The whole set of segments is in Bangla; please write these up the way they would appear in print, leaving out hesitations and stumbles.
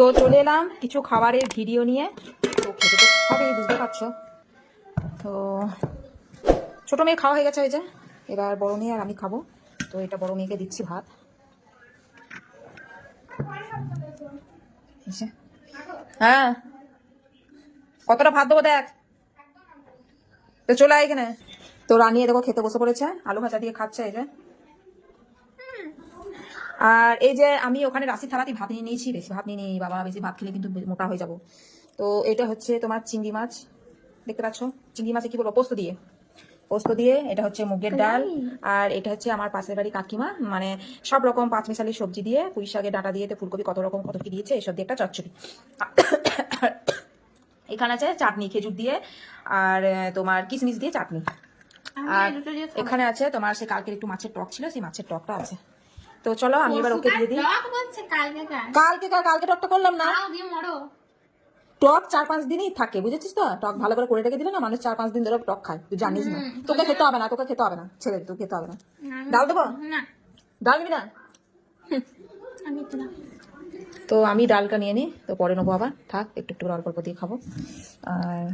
তো চলে এলাম কিছু খাবারের ভিডিও নিয়ে। তো খেতে তো হবে, বুঝতে পারছো। তো ছোটো মেয়ে খাওয়া হয়ে গেছে, এই যে এবার বড় মেয়ে আর আমি খাবো। তো এটা বড় মেয়েকে দিচ্ছি ভাত। হ্যাঁ, কতটা ভাত দেবো দেখ। তো চলে আয় এখানে। তো রানিয়ে দেখো খেতে বসে পড়েছে, আলু ভাজা দিয়ে খাচ্ছে এই যে। আর এই যে আমি ওখানে রাশি থালাতে ভাত নিয়ে নিয়েছি, বেশি ভাত নিয়ে নিই বাবা, বেশি ভাত খেলে কিন্তু মোটা হয়ে যাব। তো এটা হচ্ছে তোমার চিংড়ি মাছ, দেখতে পাচ্ছ। চিংড়ি মাছে কি বলবো, পোস্ত দিয়ে, পোস্ত দিয়ে। এটা হচ্ছে মুগের ডাল। আর এটা হচ্ছে আমার পাশের বাড়ি কাকিমা, মানে সব রকম পাঁচমিশালি সবজি দিয়ে, পুঁই শাকের ডাঁটা দিয়ে, ফুলকপি, কত রকম কত কি দিয়েছে, এসব দিয়ে একটা চচ্চড়ি। এখানে আছে চাটনি খেজুর দিয়ে, আর তোমার কিশমিশ দিয়ে চাটনি। আর এখানে আছে তোমার সে কালকের একটু মাছের টক ছিল, সেই মাছের টকটা আছে। তো চলো আমি এবার ওকে দিয়ে দিই। কালকে টকটা করলাম না, টক 4-5 দিনই থাকে, বুঝেছিস তো। টক ভালো করে রেখে দিলে না, মানুষ 4-5 দিন ধরে টক খায়, তুই জানিস না। তোকে খেতে হবে না, তোকে খেতে হবে না, ছেড়ে তুই খেতে হবে না। ডাল দেবো, ডাল নিবি না? তো আমি ডালটা নিয়ে নিই, তো পরে নেবো আবার, থাক একটু একটু অল্প অল্প দিয়ে খাবো। আর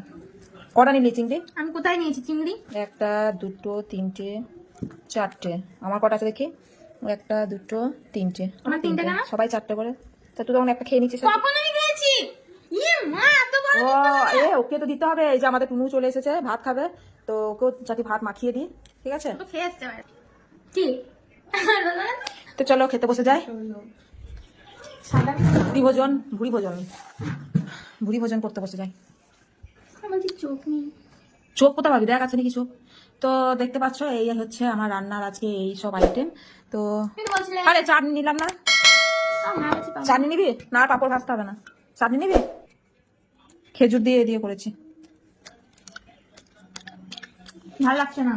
কটা নিবি চিংড়ি? আমি কোথায় নিয়েছি চিংড়ি? 1, 2, 3, 4টে। আমার কটা আছে দেখি, 1, 2, 3টে। আমার 3টে কেন? সবাই 4টে করে। তা তুই তখন একটা খেয়ে নিচ্ছিস। কখন আমি খেয়েছি? মা এত বড় ও ওকে তো দিতে হবে, এই যে আমাদের টুনু চলে এসেছে ভাত খাবে, তো ওকেও যাতে ভাত মাখিয়ে দিই, ঠিক আছে। তো খেয়ে আসতে পারে কি? তো চলো খেতে বসে যাই। সাদা ভুড়ি ভোজন করতে বসে যাই। বলছি চোখ নেই। চোখ কোথা পাবি, দেখ আছে নাকি চোখ। তো দেখতে পাচ্ছ এই হচ্ছে আমার রান্নার আজকে এই সব আইটেম। তো আরে চাটনি নিলাম না, চাটনি নিবি না? পাঁপড় ভাজতে হবে না, চাটনি নিবি? খেজুর দিয়ে দিয়ে করেছি, ভালো লাগছে না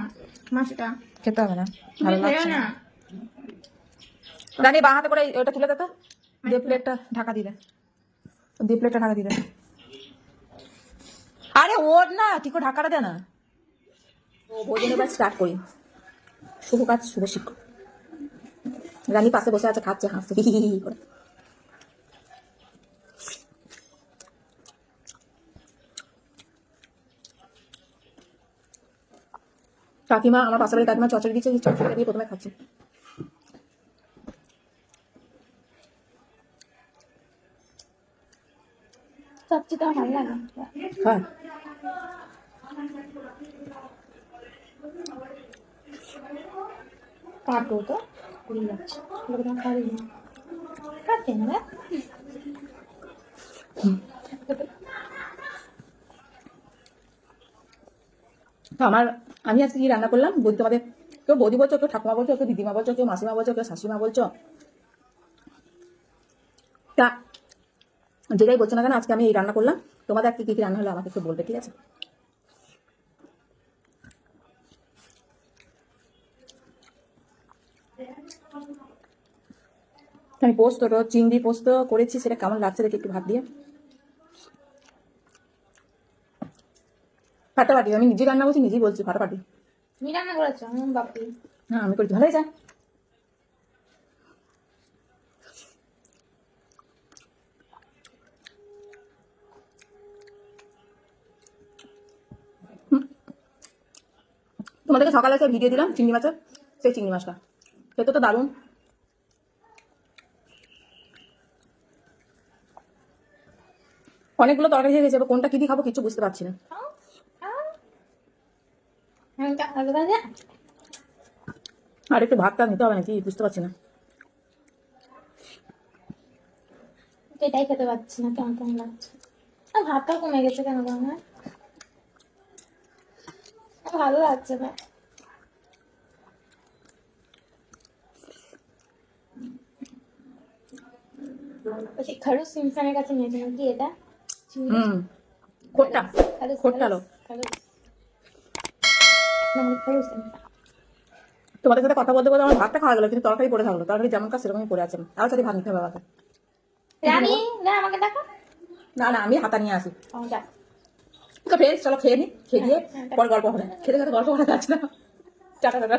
মাছটা, খেতে হবে না, ভালো লাগছে না। না। রানী বাঁ হাতে করে ওটা তুলে দে তো, দিয়ে প্লেটটা ঢাকা দিলে, আরে ওর না ঠিক করে ঢাকাটা দে না। ও ভোজন এবার স্টার্ট করি। শুভ কাজ শুভ শিক্ষক। রানী পাশে বসে আছে, খাচ্ছে, হাসছে হি হি হি করে। কাকিমা, আমার পাশে বাড়ি কাকিমা চচড়ি দিচ্ছে, চচড়িটা দিয়ে প্রথমে খাচ্ছে। সবচেয়ে তো ভালো লাগে। হ্যাঁ, কাটো তো পুড়ে যাচ্ছে, কাটে না। তো আমি আজকে কি রান্না করলাম বলতে, তোমাদের কেউ বৌদি বলছো, কেউ ঠাকুমা বলছো, কেউ দিদিমা বলছো, কেউ মাসিমা বলছো, কেউ শাশুড়িমা বলছো। তা যেটাই বলছো না কেন, আজকে আমি এই রান্না করলাম। তোমাদের আজকে কি কি রান্না হলো আমাকে একটু বলবে, ঠিক আছে। আমি চিংড়ি পোস্ত করেছি, সেটা কেমন লাগছে দেখে একটু ভাত দিয়ে। ফাটাফাটি, আমি নিজে রান্না করছি, নিজেই বলছি ফাটাফাটি। তুমি রান্না করেছো? বাপি হ্যাঁ আমি করেছি, ভালো হয়েছে। তোমাদেরকে সকালে একটা ভিডিও দিলাম চিংড়ি মাছের, সেই চিংড়ি মাছটা খেতে তো দারুণ। অনেকগুলো তরকারি হয়ে গেছে, এবার কোনটা কি দিয়ে খাবো কিছু বুঝতে পারছি না। আর একটু ভাতটা নিতে হবে নাকি বুঝতে পারছি না। এটাই খেতে পাচ্ছি না, কেমন কেমন লাগছে। আর ভাতটা কমে গেছে কেন আমার, ভালো লাগছে না। খরুস ইনসানের কাছে নিয়েছিলাম কি এটা? খোট্টা খোট্টালো। তোমাদের সাথে কথা বলতে বলতে আমার ভাতটা খাওয়া গেলো, কিন্তু তরকারি পড়ে থাকলো, তরকারি যেমন কাজ সেরকমই পড়ে আছে, আরো সাথে ভাত নিতে হবে আমাকে। রানী না আমাকে দেখো। না আমি হাতা নিয়ে আসি। যা ফ্রেন্ডস চলো খেয়ে নি, খেয়ে দিয়ে পরে গল্প হবে, খেতে খেতে গল্প করা যাচ্ছে না। Tata tata.